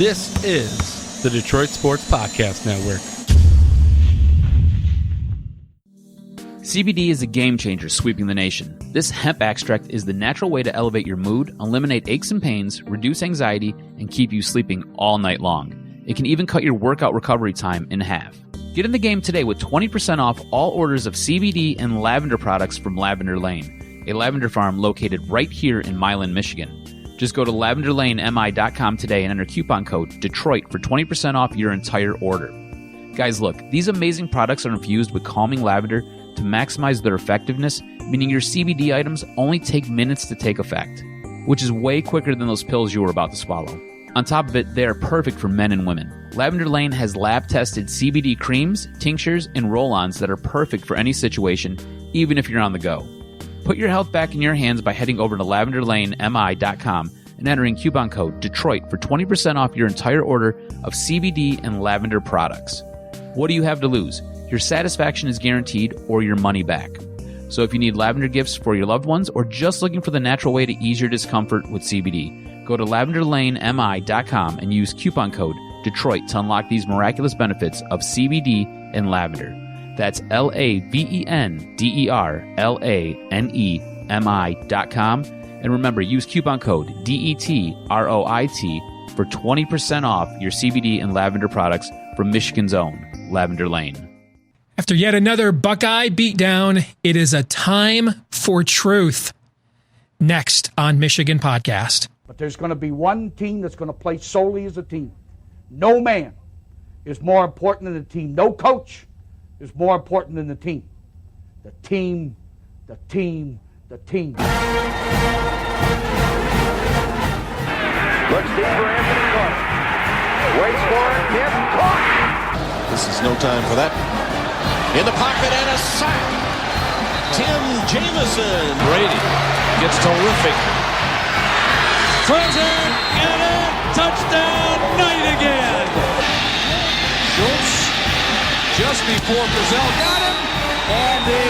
This is the Detroit Sports Podcast Network. CBD is a game changer sweeping the nation. This hemp extract is the natural way to elevate your mood, eliminate aches and pains, reduce anxiety, and keep you sleeping all night long. It can even cut your workout recovery time in half. Get in the game today with 20% off all orders of CBD and lavender products from Lavender Lane, a lavender farm located right here in Milan, Michigan. Just go to lavenderlanemi.com today and enter coupon code Detroit for 20% off your entire order. Guys, look, these amazing products are infused with calming lavender to maximize their effectiveness, meaning your CBD items only take minutes to take effect, which is way quicker than those pills you were about to swallow. On top of it, they are perfect for men and women. Lavender Lane has lab-tested CBD creams, tinctures, and roll-ons that are perfect for any situation, even if you're on the go. Put your health back in your hands by heading over to lavenderlanemi.com and entering coupon code Detroit for 20% off your entire order of CBD and lavender products. What do you have to lose? Your satisfaction is guaranteed or your money back. So if you need lavender gifts for your loved ones or just looking for the natural way to ease your discomfort with CBD, go to lavenderlanemi.com and use coupon code Detroit to unlock these miraculous benefits of CBD and lavender. That's lavenderlanemi.com. And remember, use coupon code DETROIT for 20% off your CBD and lavender products from Michigan's own Lavender Lane. After yet another Buckeye beatdown, it is a time for truth. Next on Michigan Podcast. But there's going to be one team that's going to play solely as a team. No man is more important than the team. No coach is more important than the team. The team, the team, the team. Looks deep for Anthony Clark. Waits for it. Yep, caught. This is no time for that. In the pocket and a sack. Tim Jamison. Brady gets terrific. Throws it and a touchdown Knight again. Schultz just before Brazil got him. And a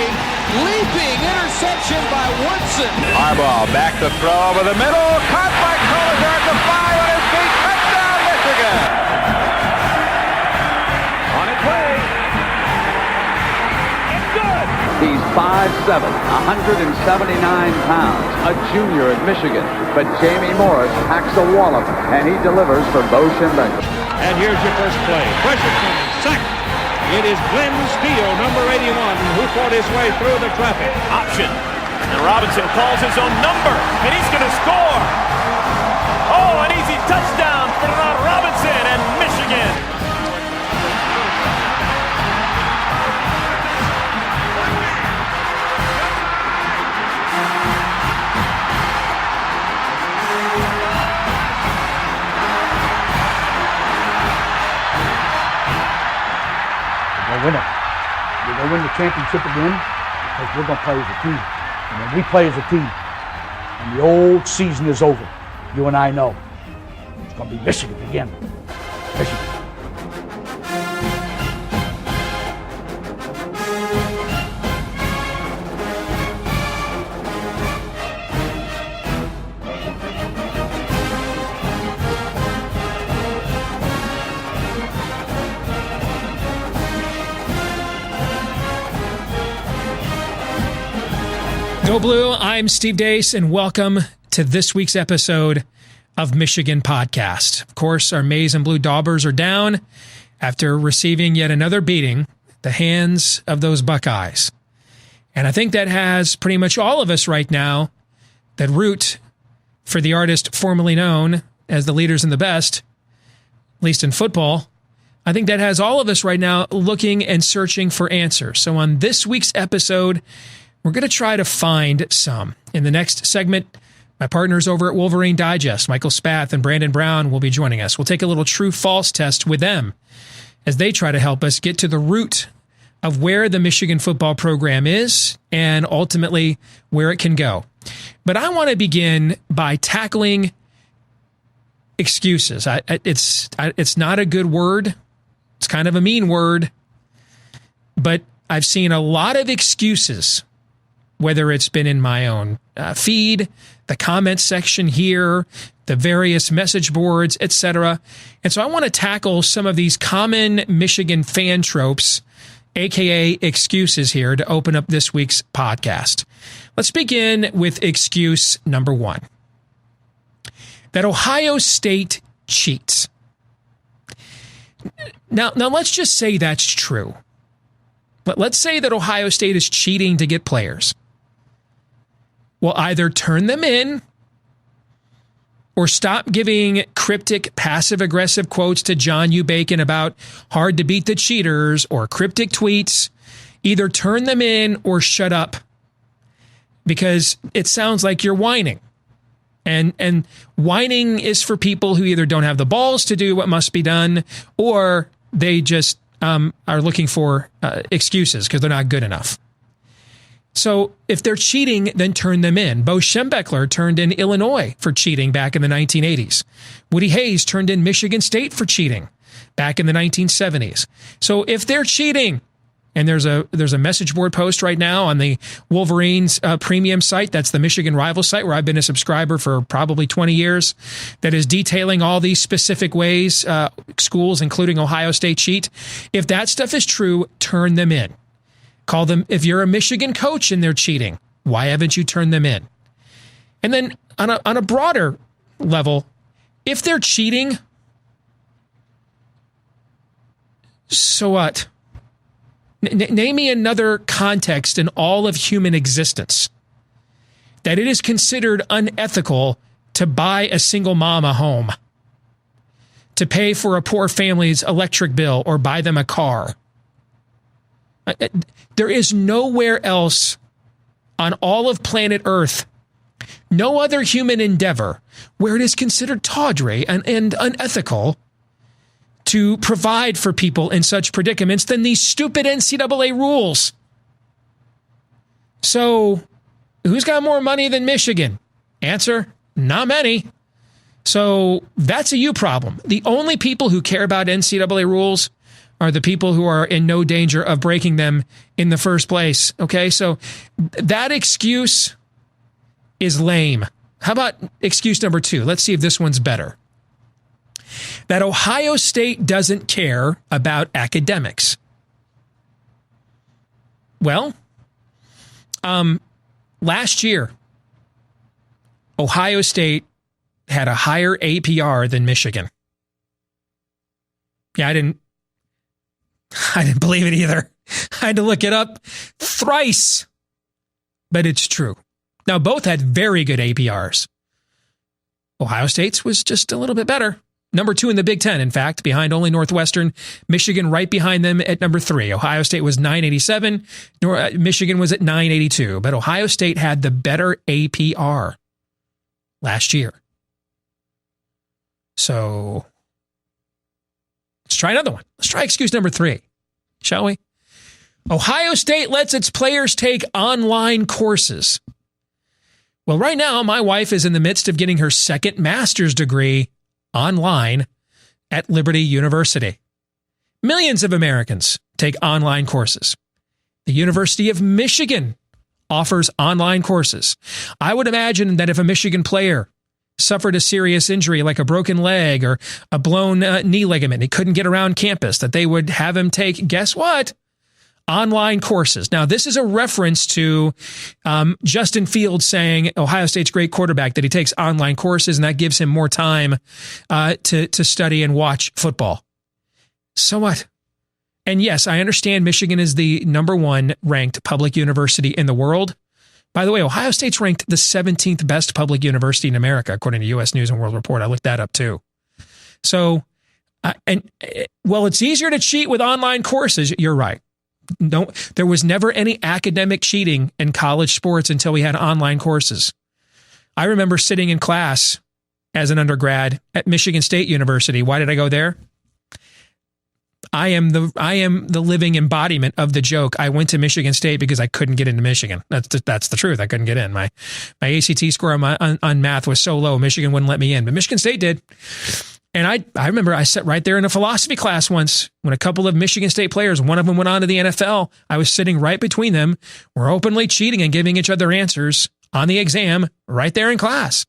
leaping interception by Woodson. Arbor back to throw over the middle. Caught by Collier at the 5 on his feet. Touchdown Michigan. On its way. He's 5'7", 179 pounds, a junior at Michigan. But Jamie Morris packs a wallop, and he delivers for Bo Schembechler. And here's your first play. Pressure coming. Sack. It is Glenn Steele, number 81, who fought his way through the traffic. Option. And Robinson calls his own number, and he's going to score. Oh, an easy touchdown for Robinson and Michigan. Win it. We're going to win the championship again because we're going to play as a team. And when we play as a team and the old season is over, you and I know it's going to be Michigan again. Michigan. Go Blue, I'm Steve Deace, and welcome to this week's episode of Michigan Podcast. Of course, our maize and blue daubers are down after receiving yet another beating at the hands of those Buckeyes. And I think that has pretty much all of us right now that root for the artist formerly known as the Leaders and the Best, at least in football. I think that has all of us right now looking and searching for answers. So on this week's episode, we're going to try to find some. In the next segment, my partners over at Wolverine Digest, Michael Spath and Brandon Brown, will be joining us. We'll take a little true-false test with them as they try to help us get to the root of where the Michigan football program is and ultimately where it can go. But I want to begin by tackling excuses. It's not a good word. It's kind of a mean word. But I've seen a lot of excuses, whether it's been in my own feed, the comment section here, the various message boards, etc. And so I want to tackle some of these common Michigan fan tropes, aka excuses, here to open up this week's podcast. Let's begin with excuse number one. That Ohio State cheats. Now let's just say that's true. But let's say that Ohio State is cheating to get players. Well, either turn them in or stop giving cryptic passive-aggressive quotes to John U. Bacon about hard to beat the cheaters or cryptic tweets. Either turn them in or shut up, because it sounds like you're whining. And whining is for people who either don't have the balls to do what must be done, or they just are looking for excuses because they're not good enough. So if they're cheating, then turn them in. Bo Schembechler turned in Illinois for cheating back in the 1980s. Woody Hayes turned in Michigan State for cheating back in the 1970s. So if they're cheating, and there's a message board post right now on the Wolverines premium site, that's the Michigan rival site where I've been a subscriber for probably 20 years, that is detailing all these specific ways schools, including Ohio State, cheat. If that stuff is true, turn them in. Call them, if you're a Michigan coach and they're cheating, why haven't you turned them in? And then on a broader level, if they're cheating, so what? Name me another context in all of human existence that it is considered unethical to buy a single mom a home, to pay for a poor family's electric bill, or buy them a car. There is nowhere else on all of planet Earth, no other human endeavor, where it is considered tawdry and unethical to provide for people in such predicaments than these stupid NCAA rules. So, who's got more money than Michigan? Answer, not many. So, that's a you problem. The only people who care about NCAA rules are the people who are in no danger of breaking them in the first place. Okay, so that excuse is lame. How about excuse number two? Let's see if this one's better. That Ohio State doesn't care about academics. Well, last year, Ohio State had a higher APR than Michigan. Yeah, I didn't believe it either. I had to look it up thrice, but it's true. Now, both had very good APRs. Ohio State's was just a little bit better. Number 2 in the Big Ten, in fact, behind only Northwestern. Michigan right behind them at number 3. Ohio State was 987. Michigan was at 982. But Ohio State had the better APR last year. So let's try another one. Let's try excuse number 3, shall we? Ohio State lets its players take online courses. Well, right now, my wife is in the midst of getting her second master's degree online at Liberty University. Millions of Americans take online courses. The University of Michigan offers online courses. I would imagine that if a Michigan player suffered a serious injury like a broken leg or a blown knee ligament, he couldn't get around campus, that they would have him take, guess what? Online courses. Now, this is a reference to Justin Fields saying Ohio State's great quarterback, that he takes online courses and that gives him more time to study and watch football. So what? And yes, I understand Michigan is the number 1 ranked public university in the world. By the way, Ohio State's ranked the 17th best public university in America, according to U.S. News and World Report. I looked that up too. So, it's easier to cheat with online courses. You're right. No, there was never any academic cheating in college sports until we had online courses. I remember sitting in class as an undergrad at Michigan State University. Why did I go there? I am the living embodiment of the joke. I went to Michigan State because I couldn't get into Michigan. That's the truth. I couldn't get in. My ACT score on math was so low, Michigan wouldn't let me in, but Michigan State did. And I remember I sat right there in a philosophy class once when a couple of Michigan State players, one of them went on to the NFL. I was sitting right between them. We're openly cheating and giving each other answers on the exam right there in class.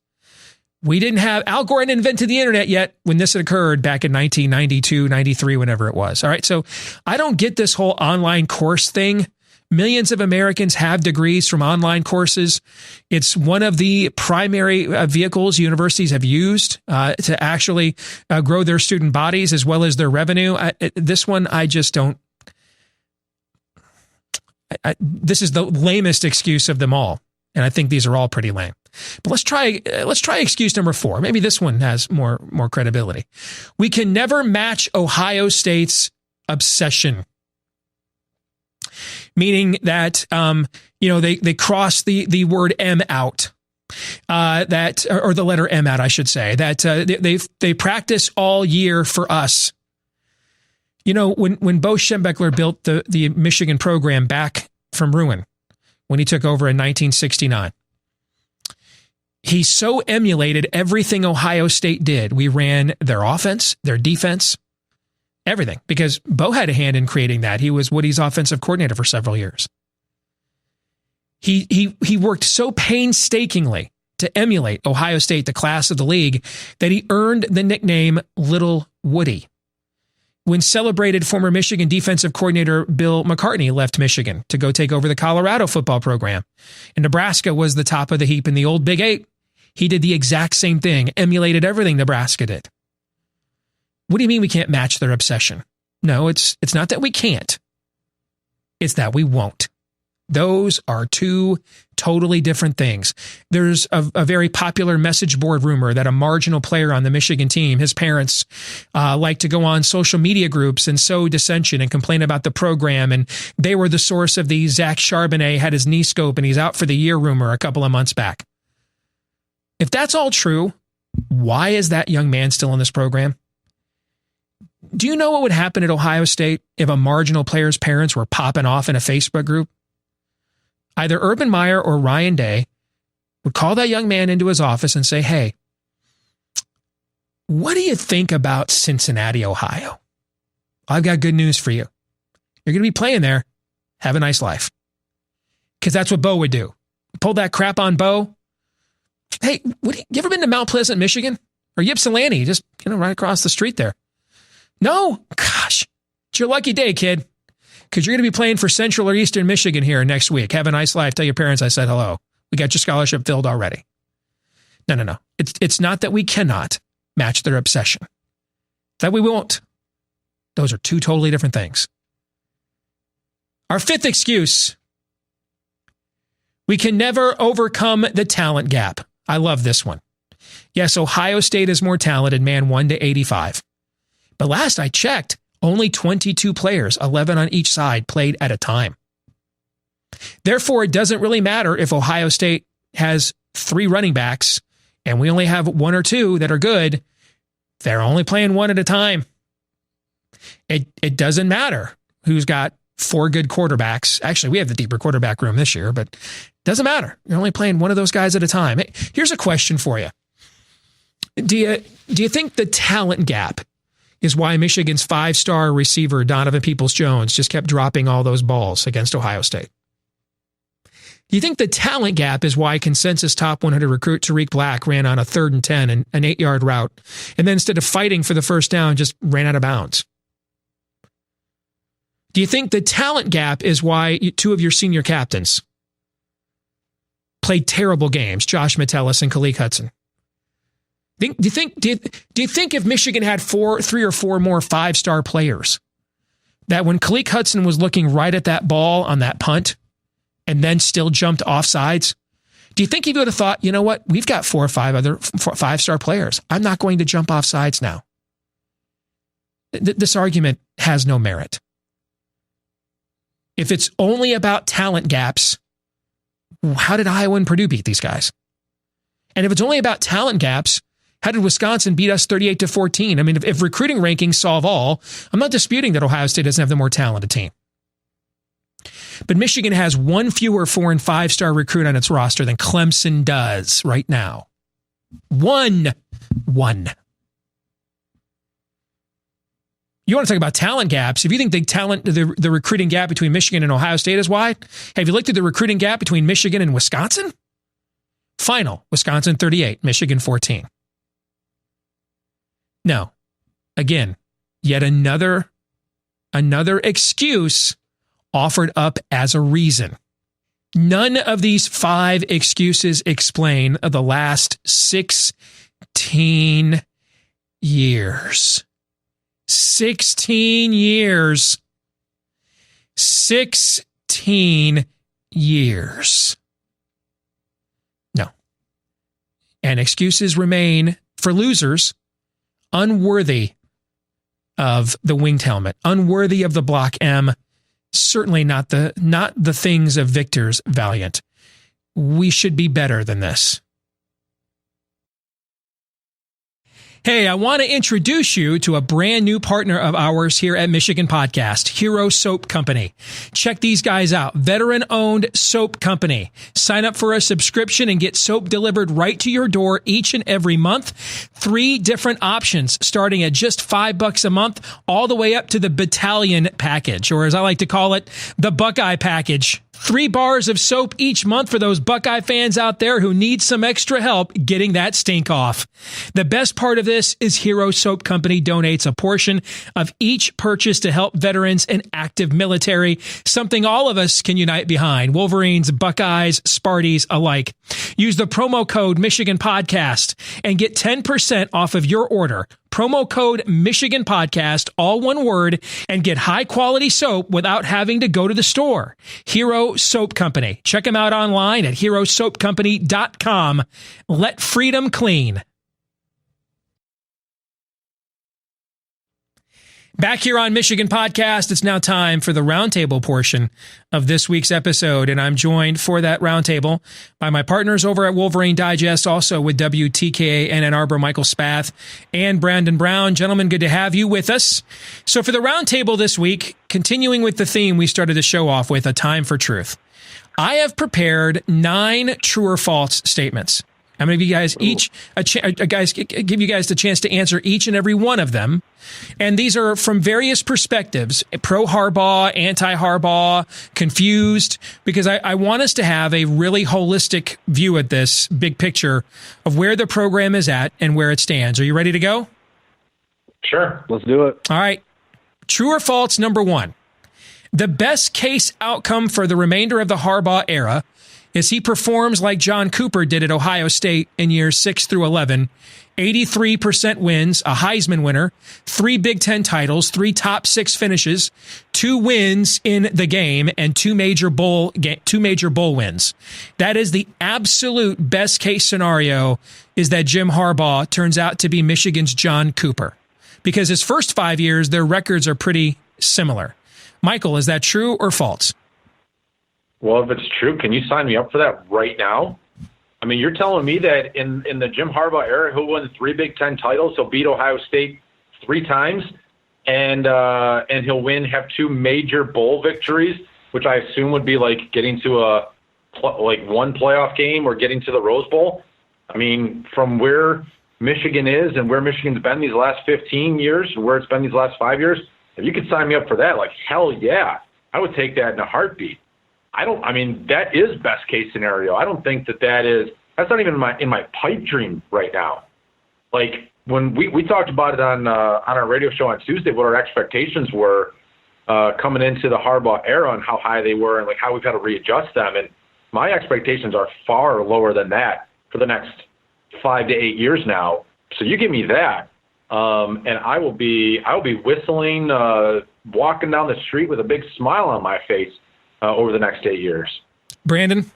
We didn't have, Al Gore hadn't invented the internet yet when this had occurred back in 1992, 93, whenever it was. All right. So I don't get this whole online course thing. Millions of Americans have degrees from online courses. It's one of the primary vehicles universities have used to actually grow their student bodies as well as their revenue. This one, I just don't. This is the lamest excuse of them all. And I think these are all pretty lame. But let's try excuse number 4. Maybe this one has more credibility. We can never match Ohio State's obsession. Meaning that they cross the word M out. Or the letter M out, I should say. That they practice all year for us. You know, when Bo Schembechler built the Michigan program back from ruin, when he took over in 1969, he so emulated everything Ohio State did. We ran their offense, their defense, everything, because Bo had a hand in creating that. He was Woody's offensive coordinator for several years. He worked so painstakingly to emulate Ohio State, the class of the league, that he earned the nickname Little Woody. When celebrated former Michigan defensive coordinator Bill McCartney left Michigan to go take over the Colorado football program, and Nebraska was the top of the heap in the old Big Eight, he did the exact same thing, emulated everything Nebraska did. What do you mean we can't match their obsession? No, it's not that we can't. It's that we won't. Those are two totally different things. There's a very popular message board rumor that a marginal player on the Michigan team, his parents like to go on social media groups and sow dissension and complain about the program. And they were the source of the Zach Charbonnet had his knee scope and he's out for the year rumor a couple of months back. If that's all true, why is that young man still in this program? Do you know what would happen at Ohio State if a marginal player's parents were popping off in a Facebook group? Either Urban Meyer or Ryan Day would call that young man into his office and say, hey, what do you think about Cincinnati, Ohio? I've got good news for you. You're going to be playing there. Have a nice life. Because that's what Bo would do. Pull that crap on Bo. Hey, you ever been to Mount Pleasant, Michigan? Or Ypsilanti, just right across the street there? No? Gosh, it's your lucky day, kid. Because you're going to be playing for Central or Eastern Michigan here next week. Have a nice life. Tell your parents I said hello. We got your scholarship filled already. No. It's not that we cannot match their obsession. It's that we won't. Those are two totally different things. Our 5th excuse. We can never overcome the talent gap. I love this one. Yes, Ohio State is more talented, man, 1 to 85. But last I checked, only 22 players, 11 on each side, played at a time. Therefore, it doesn't really matter if Ohio State has 3 running backs and we only have 1 or 2 that are good. They're only playing 1 at a time. It doesn't matter who's got 4 good quarterbacks. Actually, we have the deeper quarterback room this year, but it doesn't matter. You're only playing 1 of those guys at a time. Hey, here's a question for you. Do you think the talent gap is why Michigan's 5-star receiver Donovan Peoples-Jones just kept dropping all those balls against Ohio State? Do you think the talent gap is why consensus top 100 recruit Tariq Black ran on a 3rd and 10 and an 8-yard route, and then instead of fighting for the first down, just ran out of bounds? Do you think the talent gap is why 2 of your senior captains played terrible games, Josh Metellus and Khaleke Hudson? Do you think if Michigan had 3 or 4 more 5-star players, that when Khaleke Hudson was looking right at that ball on that punt and then still jumped offsides, do you think he would have thought, you know what, we've got 4 or 5 other 5-star players. I'm not going to jump offsides now. This argument has no merit. If it's only about talent gaps, how did Iowa and Purdue beat these guys? And if it's only about talent gaps, how did Wisconsin beat us 38-14? I mean, if recruiting rankings solve all, I'm not disputing that Ohio State doesn't have the more talented team. But Michigan has 1 fewer 4- and 5-star recruit on its roster than Clemson does right now. One. You want to talk about talent gaps? If you think the recruiting gap between Michigan and Ohio State is wide, have you looked at the recruiting gap between Michigan and Wisconsin? Final, Wisconsin 38, Michigan 14. No, again, yet another excuse offered up as a reason. None of these 5 excuses explain the last 16 years. 16 years. 16 years. No. And excuses remain for losers unworthy of the winged helmet, unworthy of the Block M, certainly not the things of victors valiant. We should be better than this. Hey, I want to introduce you to a brand new partner of ours here at Michigan Podcast, Hero Soap Company. Check these guys out. Veteran-owned soap company. Sign up for a subscription and get soap delivered right to your door each and every month. 3 different options starting at just $5 a month, all the way up to the battalion package, or as I like to call it, the Buckeye package. 3 bars of soap each month for those Buckeye fans out there who need some extra help getting that stink off. The best part of this is Hero Soap Company donates a portion of each purchase to help veterans and active military, something all of us can unite behind. Wolverines, Buckeyes, Sparties alike. Use the promo code Michigan Podcast and get 10% off of your order. Promo code Michigan Podcast, all one word, and get high quality soap without having to go to the store. Hero Soap Company. Check them out online at herosoapcompany.com. Let freedom clean. Back here on Michigan Podcast, it's now time for the roundtable portion of this week's episode, and I'm joined for that roundtable by my partners over at Wolverine Digest, also with WTKA-Ann and Arbor, Michael Spath and Brandon Brown. Gentlemen, good to have you with us. So for the roundtable this week, continuing with the theme we started the show off with, A Time for Truth, I have prepared 9 true or false statements. I'm going to give you guys give you guys the chance to answer each and every one of them. And these are from various perspectives, pro Harbaugh, anti Harbaugh, confused, because I want us to have a really holistic view at this big picture of where the program is at and where it stands. Are you ready to go? Sure. Let's do it. All right. True or false, number 1. The best case outcome for the remainder of the Harbaugh era is he performs like John Cooper did at Ohio State in years 6 through 11, 83% wins, a Heisman winner, 3 Big Ten titles, 3 top 6 finishes, 2 wins in the game, and 2 major bowl wins. That is the absolute best case scenario, is that Jim Harbaugh turns out to be Michigan's John Cooper, because his first 5 years, their records are pretty similar. Michael, is that true or false? Well, if it's true, can you sign me up for that right now? I mean, you're telling me that in the Jim Harbaugh era, he'll win 3 Big Ten titles, he'll beat Ohio State 3 times, and he'll have 2 major bowl victories, which I assume would be like getting to one playoff game or getting to the Rose Bowl. I mean, from where Michigan is and where Michigan's been these last 15 years, where it's been these last 5 years, if you could sign me up for that, like, hell yeah, I would take that in a heartbeat. That is best case scenario. I don't think that's not even in my pipe dream right now. Like, when we talked about it on our radio show on Tuesday, what our expectations were coming into the Harbaugh era and how high they were and like how we've had to readjust them. And my expectations are far lower than that for the next 5 to 8 years now. So you give me that, and I'll be whistling, walking down the street with a big smile on my face over the next 8 years. Brandon?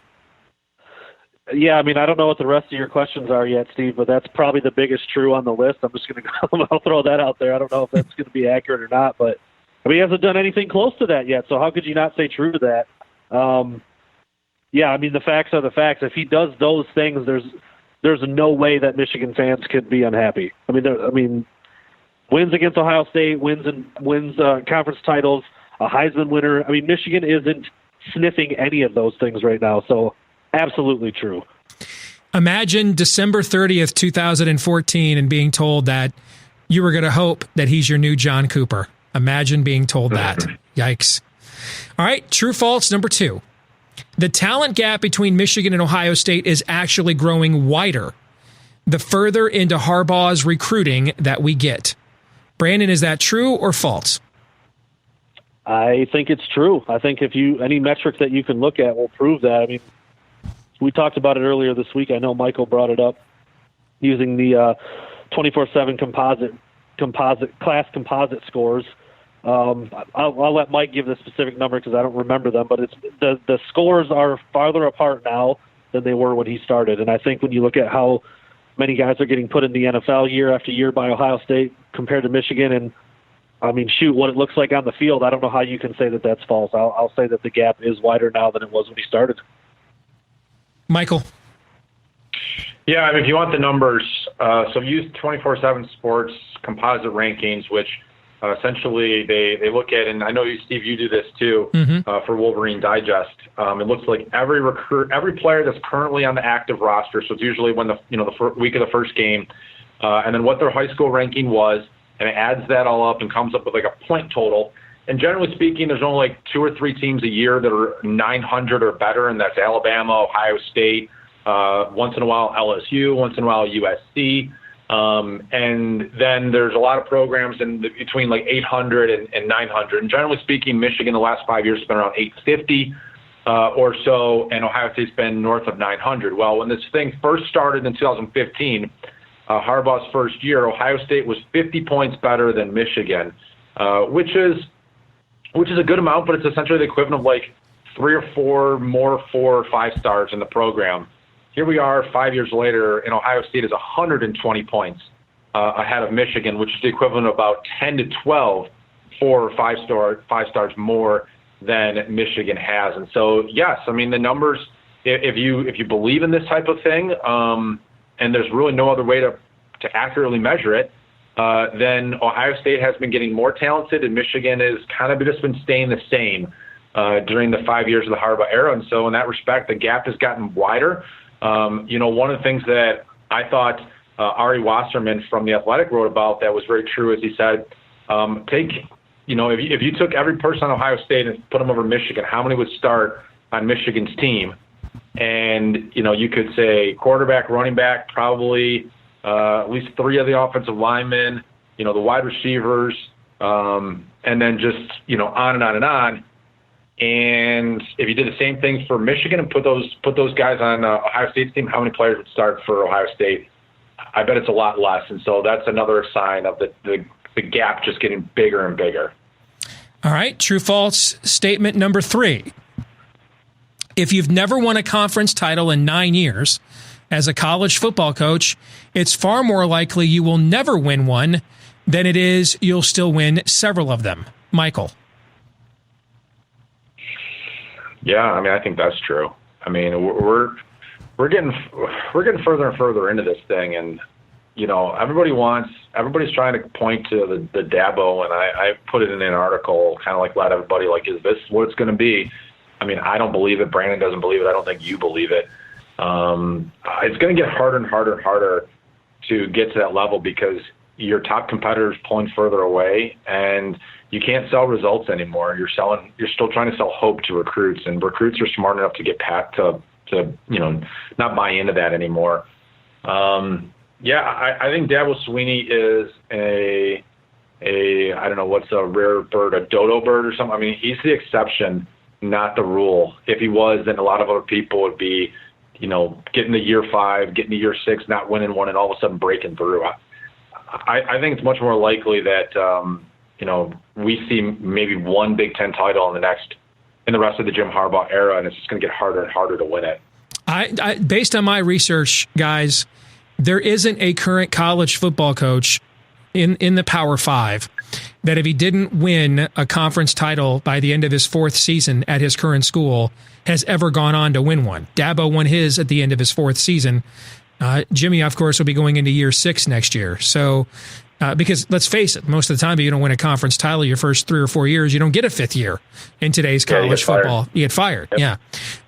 Yeah, I mean, I don't know what the rest of your questions are yet, Steve, but that's probably the biggest true on the list. I'm just going to I'll throw that out there. I don't know if that's going to be accurate or not, but I mean, he hasn't done anything close to that yet, so how could you not say true to that? Yeah, I mean, the facts are the facts. If he does those things, there's no way that Michigan fans could be unhappy. I mean, wins against Ohio State, wins conference titles, a Heisman winner. I mean, Michigan isn't sniffing any of those things right now, so absolutely true. Imagine December 30th, 2014, and being told that you were going to hope that he's your new John Cooper. Imagine being told that. Yikes. All right, true false number 2. The talent gap between Michigan and Ohio State is actually growing wider the further into Harbaugh's recruiting that we get. Brandon, is that true or false? I think it's true. I think any metric that you can look at will prove that. I mean, we talked about it earlier this week. I know Michael brought it up using the 24/7 composite scores. I'll let Mike give the specific number because I don't remember them, but it's the scores are farther apart now than they were when he started. And I think when you look at how many guys are getting put in the NFL year after year by Ohio State compared to Michigan, and I mean, shoot, what it looks like on the field, I don't know how you can say that that's false. I'll say that the gap is wider now than it was when he started. Michael? Yeah, I mean, if you want the numbers, so use 24/7 Sports composite rankings, which essentially they look at, and I know you, Steve, you do this too, for Wolverine Digest. It looks like every player that's currently on the active roster. So it's usually when the week of the first game, and then what their high school ranking was, and it adds that all up and comes up with like a point total. And generally speaking, there's only like 2 or 3 teams a year that are 900 or better, and that's Alabama, Ohio State, once in a while LSU, once in a while USC. And then there's a lot of programs between like 800 and 900. And generally speaking, Michigan the last 5 years has been around 850 or so, and Ohio State's been north of 900. Well, when this thing first started in 2015, Harbaugh's first year, Ohio State was 50 points better than Michigan, which is a good amount, but it's essentially the equivalent of like 3 or 4 more 4 or 5 stars in the program. Here we are 5 years later, and Ohio State is 120 points ahead of Michigan, which is the equivalent of about 10 to 12 4 or 5 stars more than Michigan has. And so, yes, I mean, the numbers, if you believe in this type of thing, and there's really no other way to accurately measure it, then Ohio State has been getting more talented, and Michigan has kind of just been staying the same during the 5 years of the Harbaugh era. And so in that respect, the gap has gotten wider. One of the things that I thought Ari Wasserman from The Athletic wrote about that was very true is he said, if you took every person on Ohio State and put them over Michigan, how many would start on Michigan's team? And, you could say quarterback, running back, probably at least 3 of the offensive linemen, the wide receivers, and then just, on and on and on. And if you did the same thing for Michigan and put those guys on Ohio State's team, how many players would start for Ohio State? I bet it's a lot less. And so that's another sign of the gap just getting bigger and bigger. All right, true-false statement number 3. If you've never won a conference title in 9 years as a college football coach, it's far more likely you will never win one than it is you'll still win several of them. Michael? Yeah, I mean, I think that's true. I mean, we're getting further and further into this thing, and everybody's trying to point to the Dabo, and I put it in an article, kind of like let everybody like, is this what it's going to be? I mean, I don't believe it. Brandon doesn't believe it. I don't think you believe it. It's going to get harder and harder and harder to get to that level because your top competitor's pulling further away, and you can't sell results anymore. You're still trying to sell hope to recruits, and recruits are smart enough to get past to not buy into that anymore. I think Dabo Swinney is a I don't know what's a rare bird, a dodo bird or something. I mean, he's the exception, not the rule. If he was, then a lot of other people would be, getting to year 5, getting to year 6, not winning one, and all of a sudden breaking through. I think it's much more likely that we see maybe one Big Ten title in the rest of the Jim Harbaugh era, and it's just going to get harder and harder to win it. I based on my research, guys, there isn't a current college football coach in the Power 5 that if he didn't win a conference title by the end of his 4th season at his current school has ever gone on to win one. Dabo won his at the end of his 4th season. Jimmy, of course, will be going into year 6 next year. So, because let's face it, most of the time, if you don't win a conference title your first 3 or 4 years, you don't get a 5th year in today's college football. You get fired. Yep. Yeah.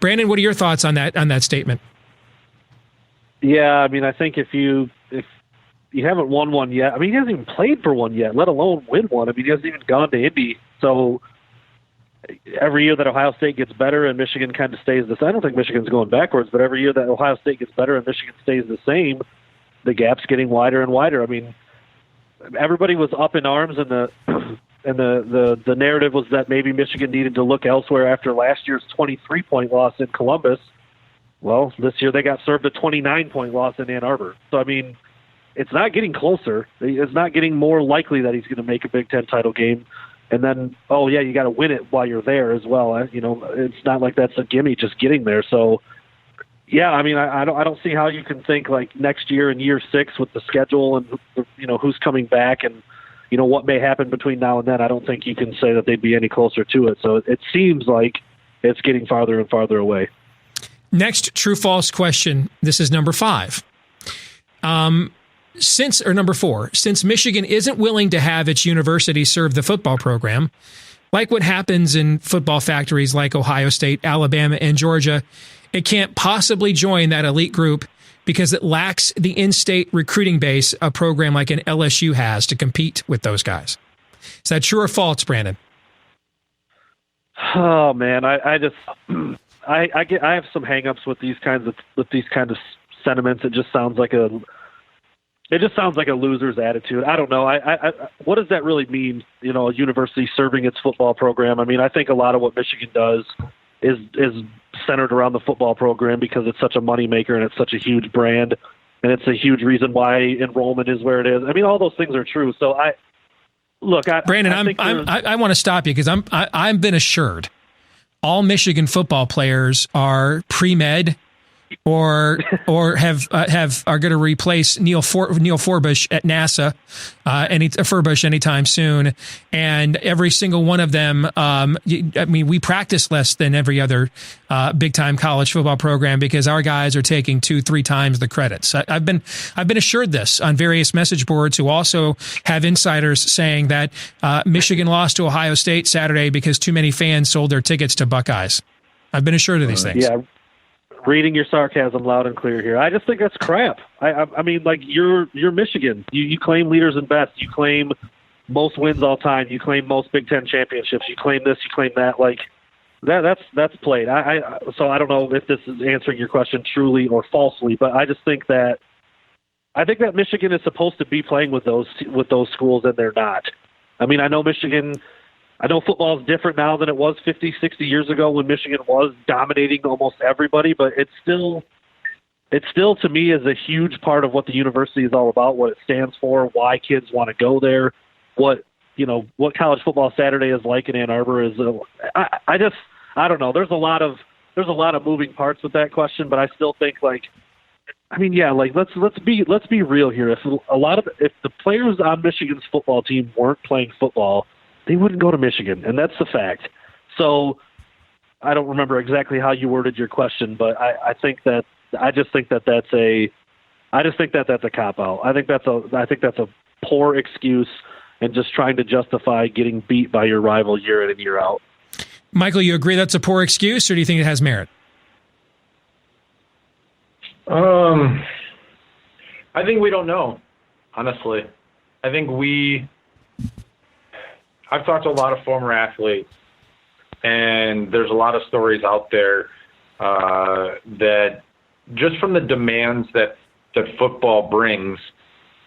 Brandon, what are your thoughts on that statement? Yeah, I mean, I think if you haven't won one yet, I mean, he hasn't even played for one yet, let alone win one. I mean, he hasn't even gone to Indy. So every year that Ohio State gets better and Michigan kind of stays the same. I don't think Michigan's going backwards, but every year that Ohio State gets better and Michigan stays the same, the gap's getting wider and wider. I mean, everybody was up in arms, and the narrative was that maybe Michigan needed to look elsewhere after last year's 23-point loss in Columbus. Well, this year they got served a 29-point loss in Ann Arbor. So, I mean, it's not getting closer. It's not getting more likely that he's going to make a Big Ten title game. And then, oh, yeah, you got to win it while you're there as well. You know, it's not like that's a gimme just getting there. So, yeah, I mean, I don't see how you can think like next year in year 6 with the schedule and, you know, who's coming back and, you know, what may happen between now and then. I don't think you can say that they'd be any closer to it. So it seems like it's getting farther and farther away. Next true-false question. This is number 5. Number 4, since Michigan isn't willing to have its university serve the football program, like what happens in football factories like Ohio State, Alabama, and Georgia, it can't possibly join that elite group because it lacks the in-state recruiting base a program like an LSU has to compete with those guys. Is that true or false, Brandon? Oh man, I have some hangups with these kinds of sentiments. It just sounds like a loser's attitude. I don't know. What does that really mean? You know, a university serving its football program. I mean, I think a lot of what Michigan does is centered around the football program because it's such a moneymaker and it's such a huge brand and it's a huge reason why enrollment is where it is. I mean, all those things are true. So Brandon, I want to stop you because I've been assured all Michigan football players are pre-med or are going to replace Neil Forbush at NASA Furbush anytime soon, and every single one of them. I mean, we practice less than every other big time college football program because our guys are taking 2-3 times the credits. I've been assured this on various message boards who also have insiders saying that Michigan lost to Ohio State Saturday because too many fans sold their tickets to Buckeyes. I've been assured of these things. Yeah. Reading your sarcasm loud and clear here. I just think that's crap. I mean, like you're Michigan. You claim leaders and best. You claim most wins all time. You claim most Big Ten championships. You claim this. You claim that. Like that's played. So I don't know if this is answering your question truly or falsely, but I just think that Michigan is supposed to be playing with those schools, and they're not. I mean, I know football is different now than it was 50, 60 years ago when Michigan was dominating almost everybody, but it still to me is a huge part of what the university is all about, what it stands for, why kids want to go there, what college football Saturday is like in Ann Arbor is. I don't know. There's a lot of moving parts with that question, but I still think let's be real here. If the players on Michigan's football team weren't playing football, they wouldn't go to Michigan, and that's the fact. So I don't remember exactly how you worded your question, but I just think that's a cop-out. I think that's a poor excuse and just trying to justify getting beat by your rival year in and year out. Michael, you agree that's a poor excuse, or do you think it has merit? I think we don't know, honestly. I think I've talked to a lot of former athletes, and there's a lot of stories out there that just from the demands that football brings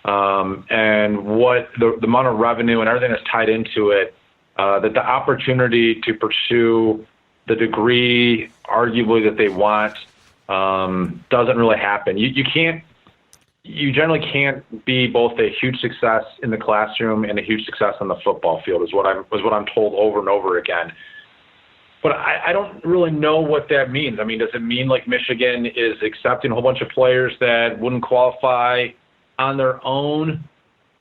and what the amount of revenue and everything that's tied into it, that the opportunity to pursue the degree arguably that they want doesn't really happen. You generally can't be both a huge success in the classroom and a huge success on the football field is what I'm told over and over again. But I don't really know what that means. I mean, does it mean like Michigan is accepting a whole bunch of players that wouldn't qualify on their own?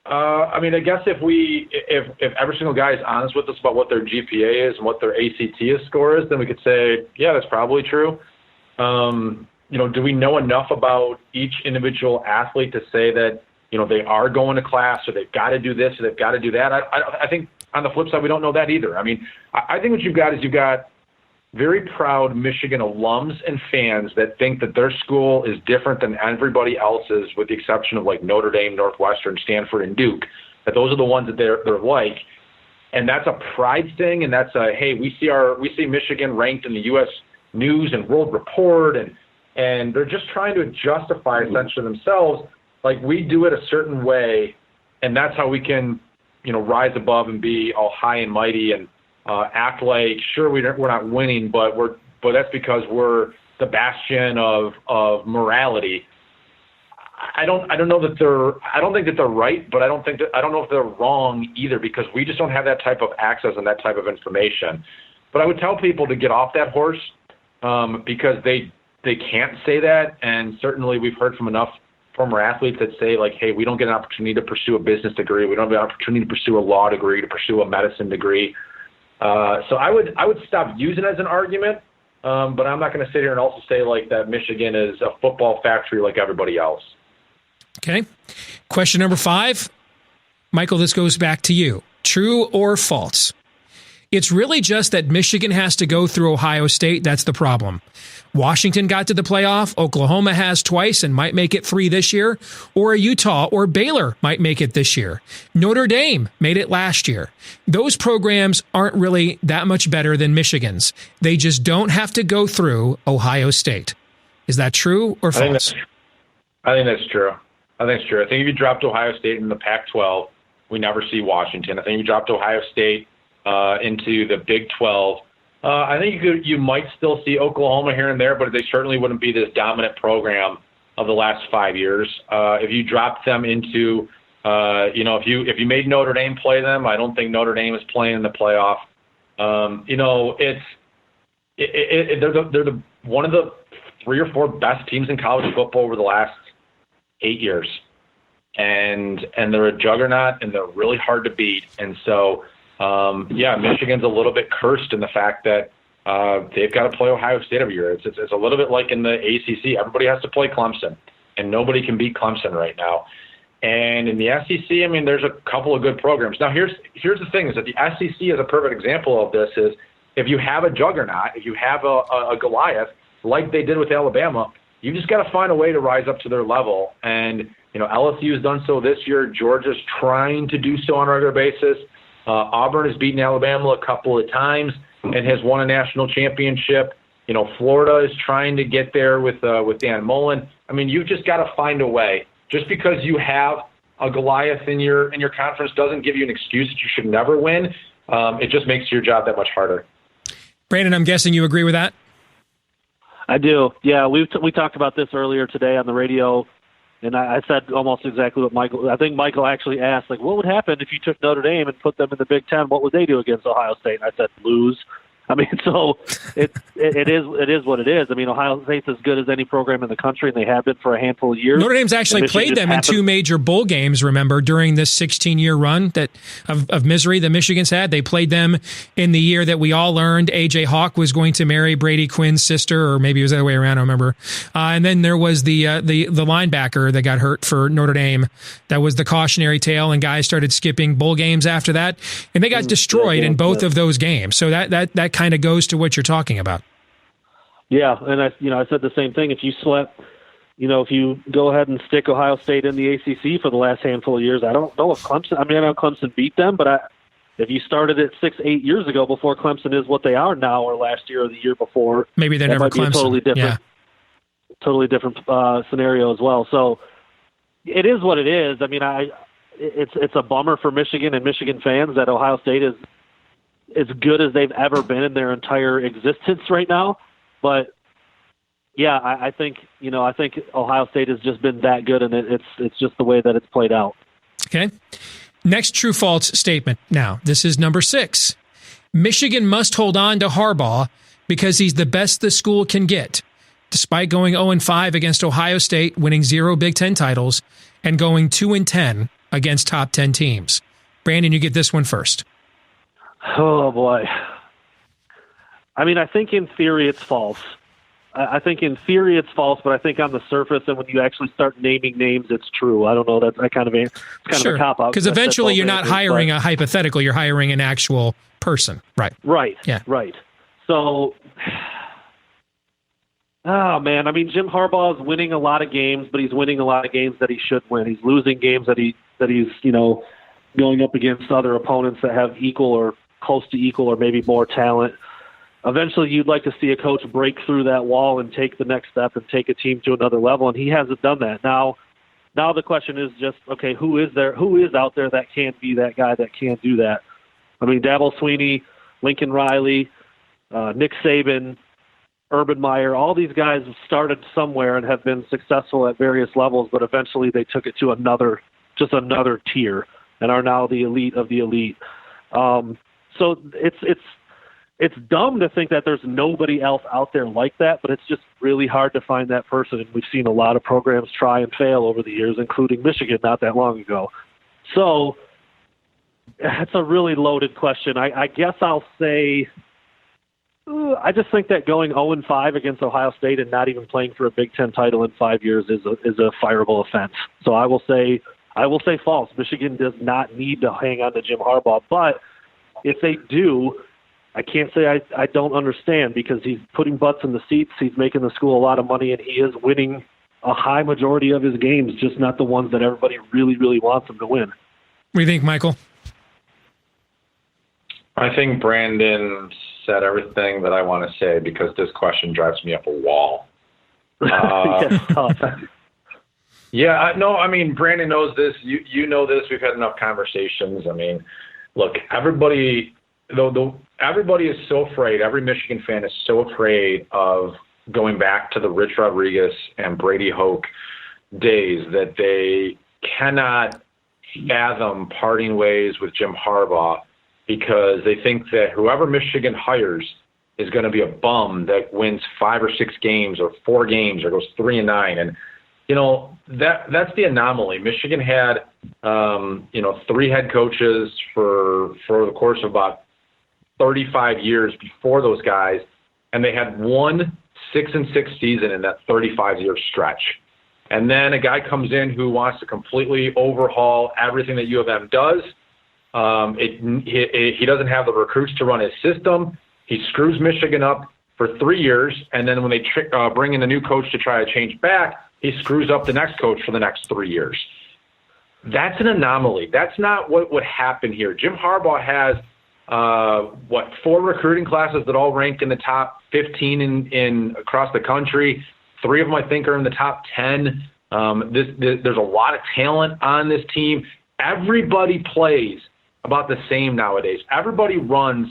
I mean, I guess if every single guy is honest with us about what their GPA is and what their ACT score is, then we could say, yeah, that's probably true. Do we know enough about each individual athlete to say that, they are going to class or they've got to do this or they've got to do that? I think on the flip side, we don't know that either. I mean, I think what you've got very proud Michigan alums and fans that think that their school is different than everybody else's, with the exception of like Notre Dame, Northwestern, Stanford, and Duke, that those are the ones that they're like. And that's a pride thing, and that's a, hey, we see Michigan ranked in the U.S. News and World Report, and they're just trying to justify essentially themselves, like we do it a certain way, and that's how we can, rise above and be all high and mighty and act like, sure, we're not winning, but that's because we're the bastion of morality. I don't think that they're right, but I don't know if they're wrong either, because we just don't have that type of access and that type of information. But I would tell people to get off that horse, because they can't say that. And certainly we've heard from enough former athletes that say, like, hey, we don't get an opportunity to pursue a business degree. We don't get an opportunity to pursue a law degree, to pursue a medicine degree. So I would stop using it as an argument, but I'm not going to sit here and also say like that Michigan is a football factory like everybody else. Okay. Question number 5. Michael, this goes back to you. True or false? It's really just that Michigan has to go through Ohio State. That's the problem. Washington got to the playoff. Oklahoma has twice and might make it 3 this year. Or Utah or Baylor might make it this year. Notre Dame made it last year. Those programs aren't really that much better than Michigan's. They just don't have to go through Ohio State. Is that true or false? I think that's true. I think if you dropped Ohio State in the Pac-12, we never see Washington. I think if you dropped Ohio State into the Big 12, I think you might still see Oklahoma here and there, but they certainly wouldn't be this dominant program of the last 5 years. If you dropped them into, if you made Notre Dame play them, I don't think Notre Dame is playing in the playoff. They're one of the 3 or 4 best teams in college football over the last 8 years, and they're a juggernaut, and they're really hard to beat. And so, Michigan's a little bit cursed in the fact that they've got to play Ohio State every year. It's a little bit like in the ACC. Everybody has to play Clemson, and nobody can beat Clemson right now. And in the SEC, I mean, there's a couple of good programs. Now, here's the thing: is that the SEC is a perfect example of this. Is if you have a juggernaut, if you have a Goliath, like they did with Alabama, you just got to find a way to rise up to their level. And, LSU has done so this year. Georgia's trying to do so on a regular basis. Auburn has beaten Alabama a couple of times and has won a national championship. Florida is trying to get there with Dan Mullen. I mean, you've just got to find a way. Just because you have a Goliath in your conference doesn't give you an excuse that you should never win. It just makes your job that much harder. Brandon, I'm guessing you agree with that? I do. Yeah, we talked about this earlier today on the radio, and I said almost exactly what Michael. I think Michael actually asked, like, what would happen if you took Notre Dame and put them in the Big Ten? What would they do against Ohio State? And I said, lose. I mean, so it is what it is. I mean, Ohio State's as good as any program in the country, and they have been for a handful of years. Notre Dame's actually played them in 2 major bowl games, remember, during this 16-year run of misery that Michigan's had. They played them in the year that we all learned A.J. Hawk was going to marry Brady Quinn's sister, or maybe it was the other way around, I don't remember. And then there was the linebacker that got hurt for Notre Dame. That was the cautionary tale, and guys started skipping bowl games after that, and they got destroyed in both of those games. So that kind of goes to what you're talking about. Yeah, and I said the same thing. If you if you go ahead and stick Ohio State in the ACC for the last handful of years, I don't know if Clemson. I mean, I know Clemson beat them, but if you started it 6-8 years ago, before Clemson is what they are now, or last year or the year before, maybe they're never Clemson. Totally different scenario as well. So it is what it is. I mean, it's a bummer for Michigan and Michigan fans that Ohio State is as good as they've ever been in their entire existence right now. But yeah, I think Ohio State has just been that good, and it's just the way that it's played out. Okay. Next true false statement. Now, this is number 6. Michigan must hold on to Harbaugh because he's the best the school can get, despite going 0-5 against Ohio State, winning 0 Big Ten titles, and going 2-10 against top 10 teams. Brandon, you get this one first. Oh, boy. I mean, I think in theory it's false. But I think on the surface and when you actually start naming names, it's true. I don't know. That's kind of a cop-out. Because eventually you're not hiring a hypothetical. You're hiring an actual person. Right. Right. Yeah. Right. So, oh, man. I mean, Jim Harbaugh is winning a lot of games, but he's winning a lot of games that he should win. He's losing games that he's going up against other opponents that have equal or close to equal or maybe more talent. Eventually, you'd like to see a coach break through that wall and take the next step and take a team to another level, and he hasn't done that. Now the question is just, okay, who is out there that can be that guy that can do that? I mean, Dabo Swinney, Lincoln Riley, Nick Saban, Urban Meyer, all these guys have started somewhere and have been successful at various levels, but eventually they took it to another tier and are now the elite of the elite. So it's dumb to think that there's nobody else out there like that, but it's just really hard to find that person. And we've seen a lot of programs try and fail over the years, including Michigan not that long ago. So it's a really loaded question. I guess I'll say I just think that going 0-5 against Ohio State and not even playing for a Big Ten title in 5 years is a fireable offense. So I will say false. Michigan does not need to hang on to Jim Harbaugh, but if they do, I can't say I don't understand, because he's putting butts in the seats. He's making the school a lot of money, and he is winning a high majority of his games, just not the ones that everybody really, really wants him to win. What do you think, Michael? I think Brandon said everything that I want to say, because this question drives me up a wall. Yeah, no, I mean, Brandon knows this. You know this. We've had enough conversations. I mean, look, everybody is so afraid. Every Michigan fan is so afraid of going back to the Rich Rodriguez and Brady Hoke days that they cannot fathom parting ways with Jim Harbaugh, because they think that whoever Michigan hires is going to be a bum that wins 5 or 6 games or 4 games or goes 3-9. And, you know, that's the anomaly. Michigan had, 3 head coaches for the course of about 35 years before those guys, and they had one 6-6 season in that 35-year stretch. And then a guy comes in who wants to completely overhaul everything that U of M does. He doesn't have the recruits to run his system. He screws Michigan up for 3 years, and then when they bring in a new coach to try to change back, he screws up the next coach for the next 3 years. That's an anomaly. That's not what would happen here. Jim Harbaugh has 4 recruiting classes that all rank in the top 15 in across the country. 3 of them, I think, are in the top 10. There's a lot of talent on this team. Everybody plays about the same nowadays. Everybody runs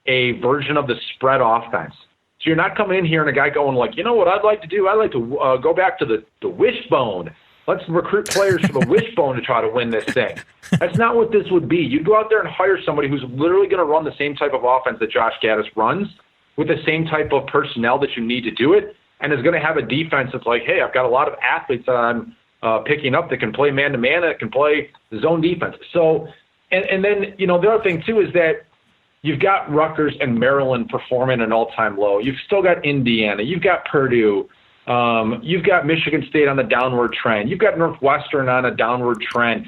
a version of the spread offense. So you're not coming in here and a guy going like, you know what I'd like to do? I'd like to go back to the wishbone. Let's recruit players for the wishbone to try to win this thing. That's not what this would be. You'd go out there and hire somebody who's literally going to run the same type of offense that Josh Gaddis runs, with the same type of personnel that you need to do it, and is going to have a defense that's like, hey, I've got a lot of athletes that I'm picking up that can play man-to-man, that can play zone defense. So, and then, the other thing, too, is that you've got Rutgers and Maryland performing at an all-time low. You've still got Indiana. You've got Purdue. You've got Michigan State on the downward trend. You've got Northwestern on a downward trend.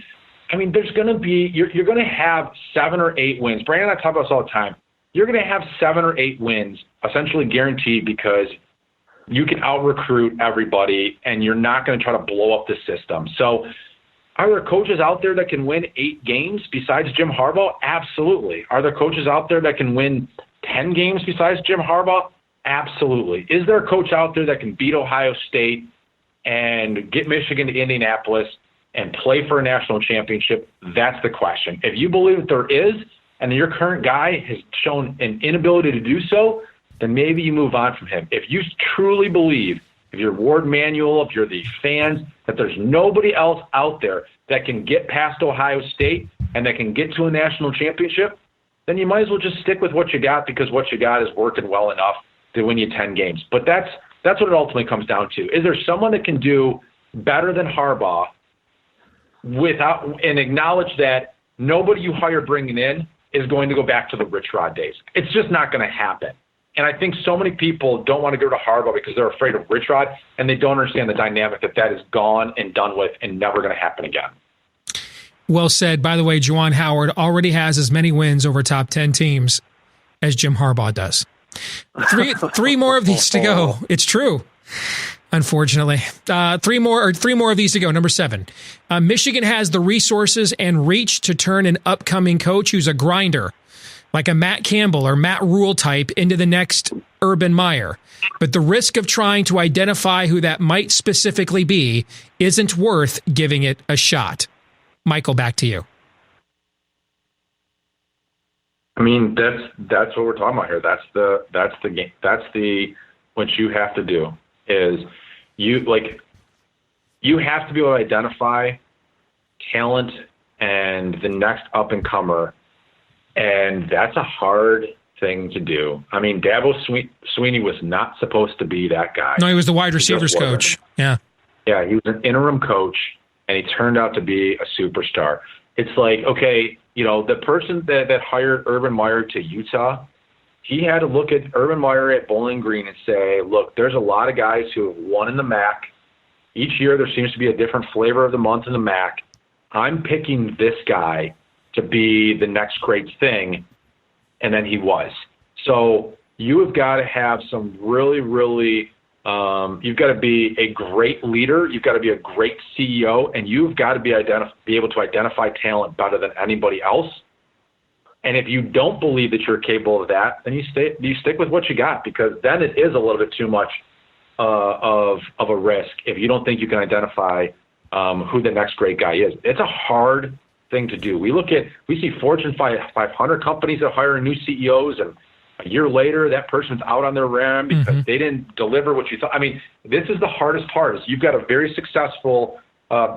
I mean, there's going to be – you're going to have 7 or 8 wins. Brandon and I talk about this all the time. You're going to have 7 or 8 wins essentially guaranteed, because you can out-recruit everybody and you're not going to try to blow up the system. So are there coaches out there that can win 8 games besides Jim Harbaugh? Absolutely. Are there coaches out there that can win 10 games besides Jim Harbaugh? Absolutely. Is there a coach out there that can beat Ohio State and get Michigan to Indianapolis and play for a national championship? That's the question. If you believe that there is, and your current guy has shown an inability to do so, then maybe you move on from him. If you truly believe, if you're Ward Manuel, if you're the fans, that there's nobody else out there that can get past Ohio State and that can get to a national championship, then you might as well just stick with what you got, because what you got is working well enough to win you 10 games. But that's what it ultimately comes down to. Is there someone that can do better than Harbaugh and acknowledge that nobody you hire bringing in is going to go back to the Rich Rod days? It's just not going to happen. And I think so many people don't want to go to Harbaugh because they're afraid of Rich Rod, and they don't understand the dynamic that is gone and done with and never going to happen again. Well said. By the way, Juwan Howard already has as many wins over top 10 teams as Jim Harbaugh does. Three more of these to go. It's true. Unfortunately. Three more of these to go. Number 7. Michigan has the resources and reach to turn an upcoming coach who's a grinder, like a Matt Campbell or Matt Rule type, into the next Urban Meyer. But the risk of trying to identify who that might specifically be isn't worth giving it a shot. Michael, back to you. I mean, that's what we're talking about here. That's the game. That's what you have to do is you have to be able to identify talent and the next up and comer, and that's a hard thing to do. I mean, Dabo Sweeney was not supposed to be that guy. No, he was the wide receivers coach. Yeah. Yeah, he was an interim coach, and he turned out to be a superstar. It's like, okay, the person that hired Urban Meyer to Utah, he had to look at Urban Meyer at Bowling Green and say, look, there's a lot of guys who have won in the MAC. Each year there seems to be a different flavor of the month in the MAC. I'm picking this guy to be the next great thing, and then he was. So you have got to have some really, really you've got to be a great leader. You've got to be a great CEO, and you've got to be able to identify talent better than anybody else. And if you don't believe that you're capable of that, then you stick with what you got, because then it is a little bit too much of a risk if you don't think you can identify who the next great guy is. It's a hard thing to do. We see Fortune 500 companies that hire new CEOs, and a year later, that person's out on their rim because they didn't deliver what you thought. I mean, this is the hardest part. Is you've got a very successful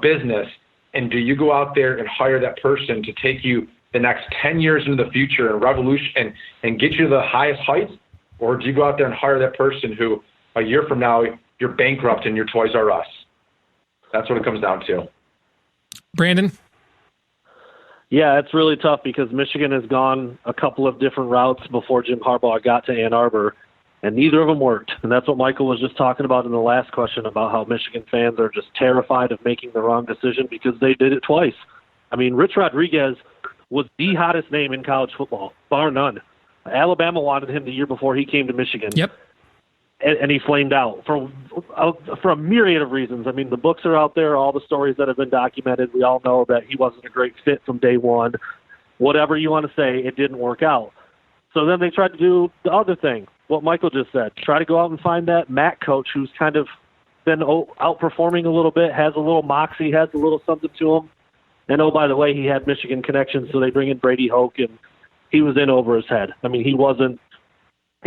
business, and do you go out there and hire that person to take you the next 10 years into the future and revolution and get you to the highest heights, or do you go out there and hire that person who a year from now you're bankrupt and you're Toys R Us? That's what it comes down to. Brandon? Yeah, it's really tough because Michigan has gone a couple of different routes before Jim Harbaugh got to Ann Arbor, and neither of them worked. And that's what Michael was just talking about in the last question about how Michigan fans are just terrified of making the wrong decision because they did it twice. I mean, Rich Rodriguez was the hottest name in college football, bar none. Alabama wanted him the year before he came to Michigan. Yep. And he flamed out for a myriad of reasons. I mean, the books are out there, all the stories that have been documented. We all know that he wasn't a great fit from day one. Whatever you want to say, it didn't work out. So then they tried to do the other thing, what Michael just said, try to go out and find that MAC coach who's kind of been outperforming a little bit, has a little moxie, has a little something to him. And, oh, by the way, he had Michigan connections, so they bring in Brady Hoke, and he was in over his head. I mean, he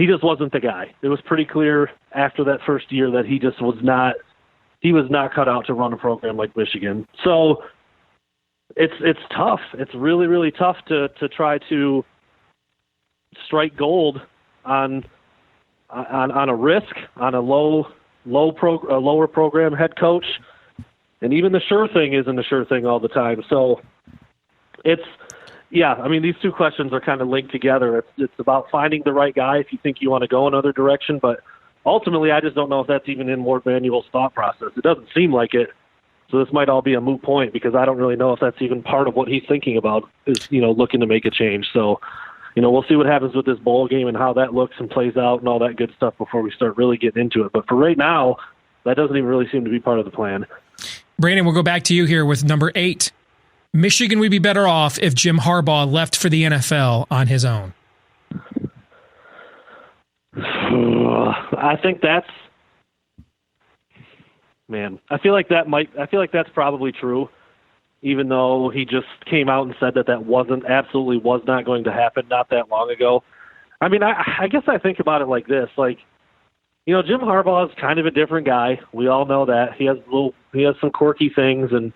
just wasn't the guy. It was pretty clear after that first year that he just was not cut out to run a program like Michigan. So it's tough. It's really, really tough to try to strike gold on a risk, on a lower program head coach. And even the sure thing isn't a sure thing all the time. So yeah, I mean, these two questions are kind of linked together. It's about finding the right guy if you think you want to go another direction. But ultimately, I just don't know if that's even in Ward Manuel's thought process. It doesn't seem like it. So this might all be a moot point because I don't really know if that's even part of what he's thinking about is, looking to make a change. So, we'll see what happens with this bowl game and how that looks and plays out and all that good stuff before we start really getting into it. But for right now, that doesn't even really seem to be part of the plan. Brandon, we'll go back to you here with number 8. Michigan would be better off if Jim Harbaugh left for the NFL on his own. I think that's, I feel like that's probably true, even though he just came out and said that absolutely was not going to happen not that long ago. I mean, I guess I think about it like this, Jim Harbaugh is kind of a different guy. We all know that. He has some quirky things, and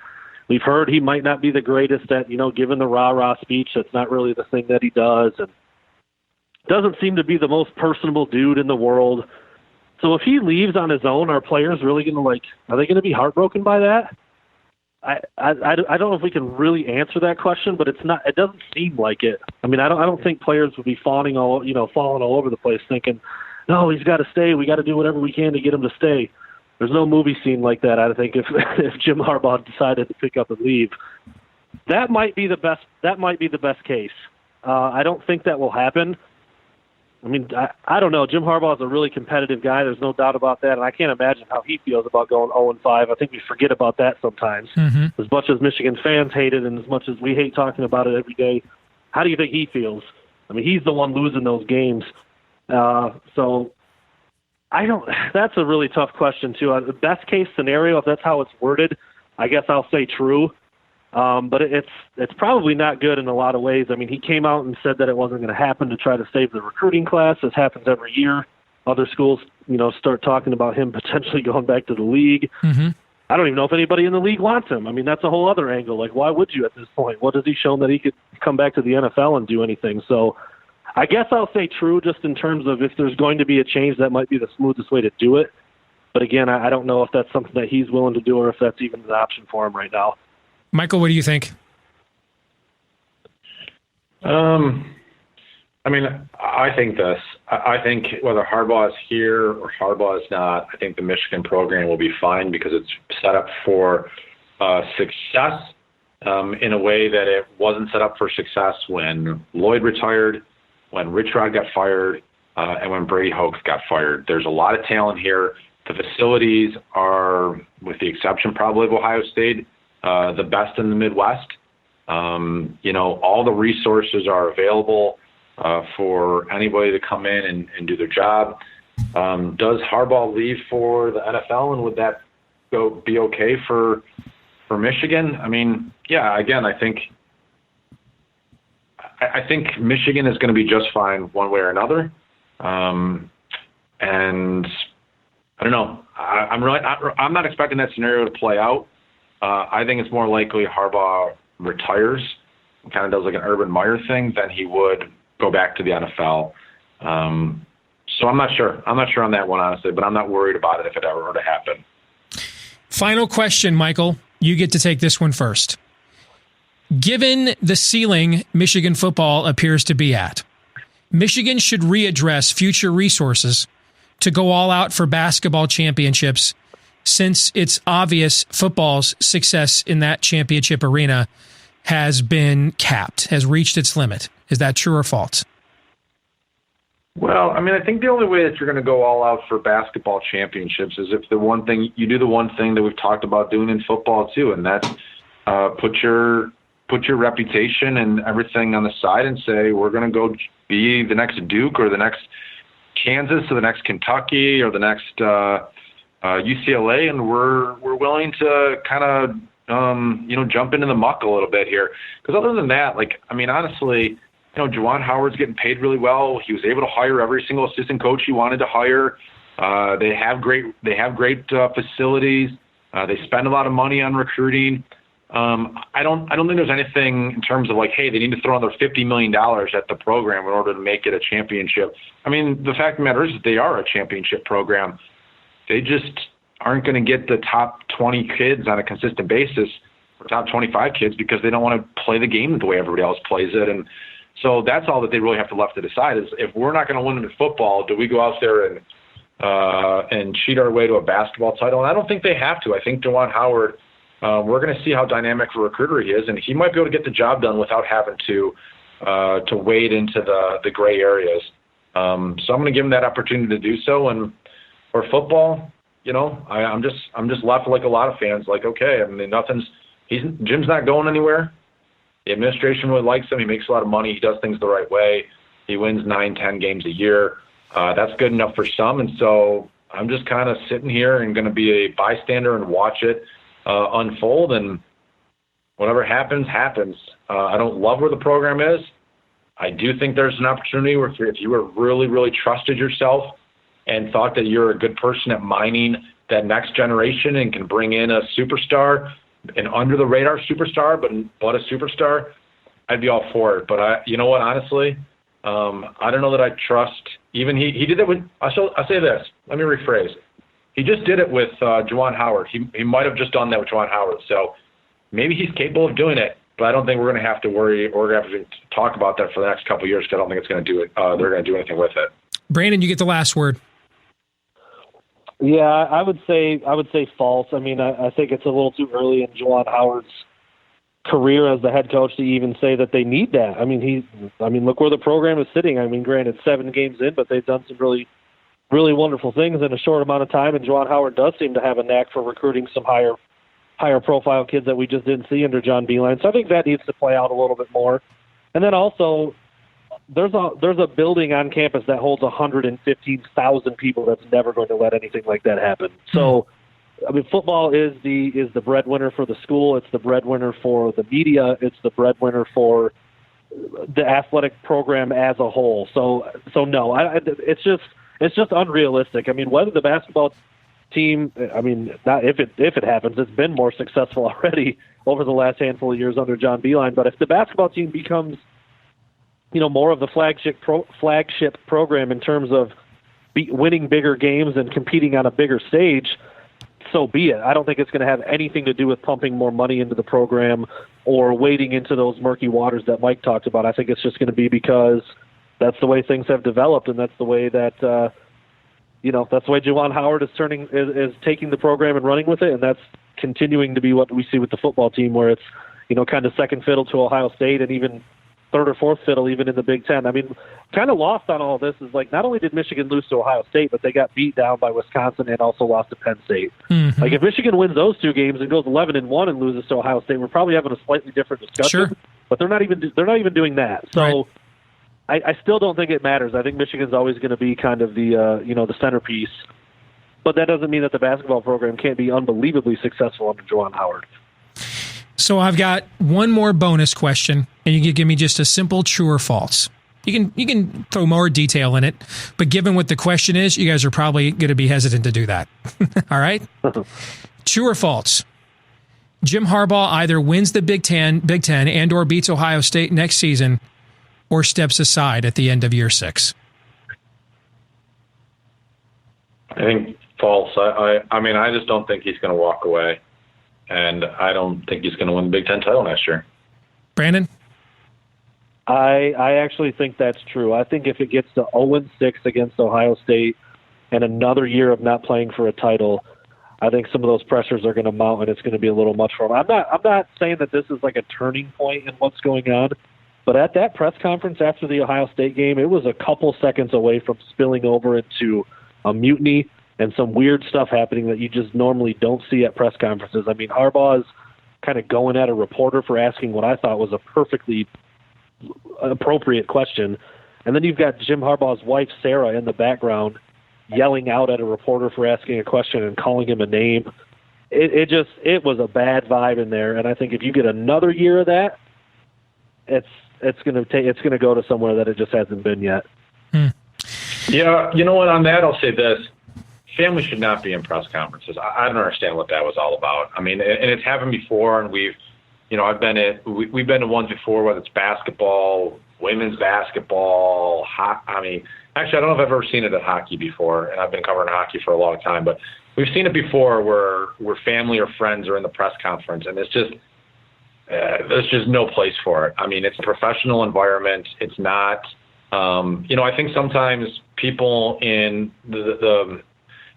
we've heard he might not be the greatest at, giving the rah-rah speech. That's not really the thing that he does. And doesn't seem to be the most personable dude in the world. So if he leaves on his own, are players really going to, are they going to be heartbroken by that? I don't know if we can really answer that question, but it doesn't seem like it. I mean, I don't think players would be falling all over the place thinking, no, he's got to stay. We got to do whatever we can to get him to stay. There's no movie scene like that, I think, if Jim Harbaugh decided to pick up and leave. That might be the best case. I don't think that will happen. I mean, I don't know. Jim Harbaugh is a really competitive guy. There's no doubt about that, and I can't imagine how he feels about going 0-5. I think we forget about that sometimes. Mm-hmm. As much as Michigan fans hate it and as much as we hate talking about it every day, how do you think he feels? I mean, he's the one losing those games. So I don't. That's a really tough question, too. The best case scenario, if that's how it's worded, I guess I'll say true. But it's probably not good in a lot of ways. I mean, he came out and said that it wasn't going to happen to try to save the recruiting class. This happens every year. Other schools, start talking about him potentially going back to the league. Mm-hmm. I don't even know if anybody in the league wants him. I mean, that's a whole other angle. Like, why would you at this point? What has he shown that he could come back to the NFL and do anything? So I guess I'll say true just in terms of if there's going to be a change, that might be the smoothest way to do it. But again, I don't know if that's something that he's willing to do or if that's even an option for him right now. Michael, what do you think? I mean, I think this. I think whether Harbaugh is here or Harbaugh is not, I think the Michigan program will be fine because it's set up for success in a way that it wasn't set up for success when Lloyd retired, when Rich Rod got fired, and when Brady Hoke got fired. There's a lot of talent here. The facilities are, with the exception probably of Ohio State, the best in the Midwest. All the resources are available for anybody to come in and do their job. Does Harbaugh leave for the NFL, and would that be okay for Michigan? I mean, yeah. Again, I think Michigan is going to be just fine one way or another. And I don't know. I'm not expecting that scenario to play out. I think it's more likely Harbaugh retires and kind of does like an Urban Meyer thing than he would go back to the NFL. So I'm not sure. I'm not sure on that one, honestly, but I'm not worried about it if it ever were to happen. Final question, Michael. You get to take this one first. Given the ceiling Michigan football appears to be at, Michigan should readdress future resources to go all out for basketball championships, since it's obvious football's success in that championship arena has been capped, has reached its limit. Is that true or false? Well, I mean, I think the only way that you're going to go all out for basketball championships is if you do the one thing that we've talked about doing in football too, and that's put your reputation and everything on the side and say, we're going to go be the next Duke or the next Kansas or the next Kentucky or the next UCLA, and we're willing to kind of jump into the muck a little bit here. Because other than that, honestly, Juwan Howard's getting paid really well. He was able to hire every single assistant coach he wanted to hire. They have great facilities. They spend a lot of money on recruiting. I don't think there's anything in terms of hey, they need to throw another $50 million at the program in order to make it a championship. I mean, the fact of the matter is that they are a championship program. They just aren't going to get the top 20 kids on a consistent basis, or top 25 kids, because they don't want to play the game the way everybody else plays it. And so that's all that they really have to left to decide is, if we're not going to win in football, do we go out there and cheat our way to a basketball title? And I don't think they have to. I think Juwan Howard, we're going to see how dynamic a recruiter he is, and he might be able to get the job done without having to wade into the gray areas. So I'm going to give him that opportunity to do so. And for football, I'm just left like a lot of fans, okay, I mean, Jim's not going anywhere. The administration really likes him. He makes a lot of money. He does things the right way. He wins 9-10 games a year. That's good enough for some. And so I'm just kind of sitting here and going to be a bystander and watch it unfold. And whatever happens, happens. I don't love where the program is. I do think there's an opportunity where if you were really, really trusted yourself and thought that you're a good person at mining that next generation and can bring in a superstar, an under-the-radar superstar, but a superstar, I'd be all for it. But you know what, honestly, I don't know that I trust. Even he did it with. I'll say this. Let me rephrase. He just did it with Juwan Howard. He might have just done that with Juwan Howard. So maybe he's capable of doing it, but I don't think we're going to have to worry or we're going to have to talk about that for the next couple of years, because I don't think it's going to do it. They're going to do anything with it. Brandon, you get the last word. Yeah, I would say false. I mean, I think it's a little too early in Juwan Howard's career as the head coach to even say that they need that. I mean, look where the program is sitting. I mean, granted, 7 games in, but they've done some really, really wonderful things in a short amount of time. And Juwan Howard does seem to have a knack for recruiting some higher profile kids that we just didn't see under John Beilein. So I think that needs to play out a little bit more. And then also, there's a building on campus that holds 115,000 people that's never going to let anything like that happen. So, I mean, football is the breadwinner for the school. It's the breadwinner for the media. It's the breadwinner for the athletic program as a whole. So no, it's just unrealistic. I mean, whether the basketball team, I mean, not if it happens, it's been more successful already over the last handful of years under John Beilein. But if the basketball team becomes, more of the flagship program in terms of winning bigger games and competing on a bigger stage, so be it. I don't think it's going to have anything to do with pumping more money into the program or wading into those murky waters that Mike talked about. I think it's just going to be because that's the way things have developed, and that's the way that that's the way Juwan Howard is taking the program and running with it, and that's continuing to be what we see with the football team, where it's kind of second fiddle to Ohio State and even third or fourth fiddle even in the Big Ten. I mean, kind of lost on all this is like not only did Michigan lose to Ohio State, but they got beat down by Wisconsin and also lost to Penn State. Mm-hmm. Like if Michigan wins those 2 games and goes 11-1 and loses to Ohio State, we're probably having a slightly different discussion. Sure. But they're not even doing that. So right. I still don't think it matters. I think Michigan's always going to be kind of the the centerpiece. But that doesn't mean that the basketball program can't be unbelievably successful under Juwan Howard. So I've got one more bonus question, and you can give me just a simple true or false. You can throw more detail in it, but given what the question is, you guys are probably going to be hesitant to do that. All right? True or false? Jim Harbaugh either wins the Big Ten and or beats Ohio State next season or steps aside at the end of year 6. I think false. I mean, I just don't think he's going to walk away. And I don't think he's going to win the Big Ten title next year. Brandon? I actually think that's true. I think if it gets to 0-6 against Ohio State and another year of not playing for a title, I think some of those pressures are going to mount and it's going to be a little much for him. I'm not saying that this is like a turning point in what's going on, but at that press conference after the Ohio State game, it was a couple seconds away from spilling over into a mutiny and some weird stuff happening that you just normally don't see at press conferences. I mean, Harbaugh is kind of going at a reporter for asking what I thought was a perfectly appropriate question. And then you've got Jim Harbaugh's wife, Sarah, in the background yelling out at a reporter for asking a question and calling him a name. It was a bad vibe in there. And I think if you get another year of that, it's going to go to somewhere that it just hasn't been yet. Yeah, you know what? On that, I'll say this. Family should not be in press conferences. I don't understand what that was all about. I mean, and it's happened before, and we've been to ones before, whether it's basketball, women's basketball, I mean, actually, I don't know if I've ever seen it at hockey before, and I've been covering hockey for a long time, but we've seen it before where family or friends are in the press conference, and it's just there's just no place for it. I mean, it's a professional environment. It's not, I think sometimes people in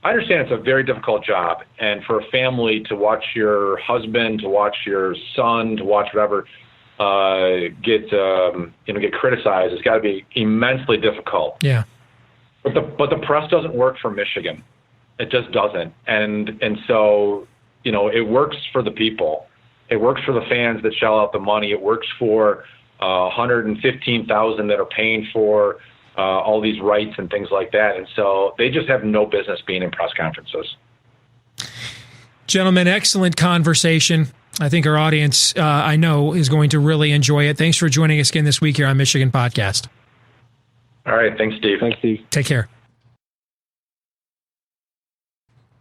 I understand it's a very difficult job, and for a family to watch your husband, to watch your son, to watch whatever get criticized, it's got to be immensely difficult. Yeah. But the press doesn't work for Michigan. It just doesn't, and so it works for the people. It works for the fans that shell out the money. It works for 115,000 that are paying for all these rights and things like that. And so they just have no business being in press conferences. Gentlemen, excellent conversation. I think our audience, I know, is going to really enjoy it. Thanks for joining us again this week here on Michigan Podcast. All right. Thanks, Steve. Thanks, Steve. Take care.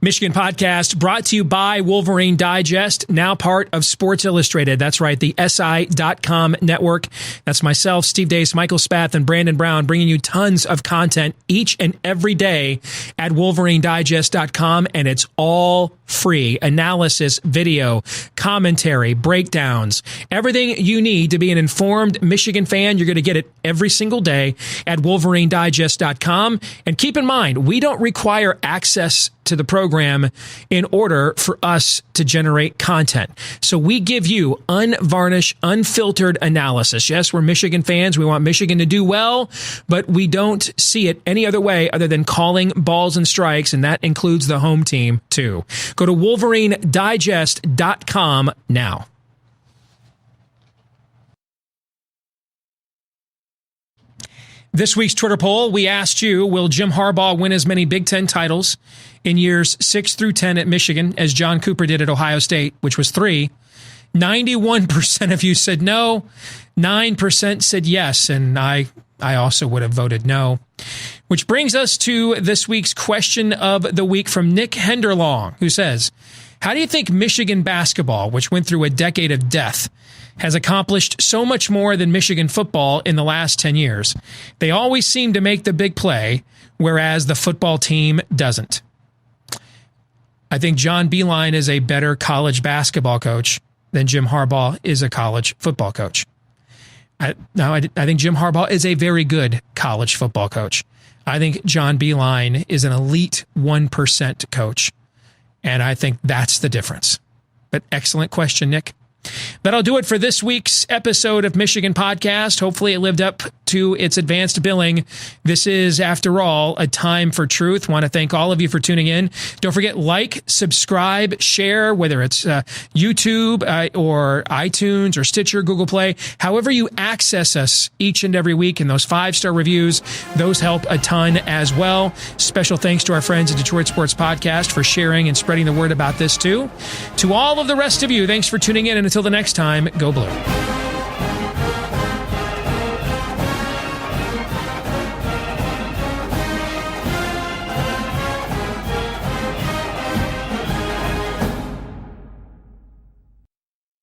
Michigan Podcast brought to you by Wolverine Digest, now part of Sports Illustrated. That's right, the SI.com network. That's myself, Steve Deace, Michael Spath, and Brandon Brown, bringing you tons of content each and every day at WolverineDigest.com, and it's all free. Analysis, video, commentary, breakdowns, everything you need to be an informed Michigan fan. You're going to get it every single day at WolverineDigest.com. And keep in mind, we don't require access to the program in order for us to generate content. So we give you unvarnished, unfiltered analysis. Yes, we're Michigan fans. We want Michigan to do well, but we don't see it any other way other than calling balls and strikes, and that includes the home team too. Go to WolverineDigest.com now. This week's Twitter poll, we asked you, will Jim Harbaugh win as many Big Ten titles in years 6 through 10 at Michigan as John Cooper did at Ohio State, which was 3? 91% of you said no. 9% said yes, and I also would have voted no. Which brings us to this week's question of the week from Nick Henderlong, who says, how do you think Michigan basketball, which went through a decade of death, has accomplished so much more than Michigan football in the last 10 years? They always seem to make the big play, whereas the football team doesn't. I think John Beilein is a better college basketball coach than Jim Harbaugh is a college football coach. I think Jim Harbaugh is a very good college football coach. I think John Beilein is an elite 1% coach, and I think that's the difference. But excellent question, Nick. That'll do it for this week's episode of Michigan Podcast. Hopefully it lived up to its advanced billing. This is, after all, a time for truth. Want to thank all of you for tuning in. Don't forget, like, subscribe, share, whether it's YouTube or iTunes or Stitcher, Google Play. However you access us each and every week, and those 5-star reviews, those help a ton as well. Special thanks to our friends at Detroit Sports Podcast for sharing and spreading the word about this too. To all of the rest of you, thanks for tuning in, and until the next time, go Blue.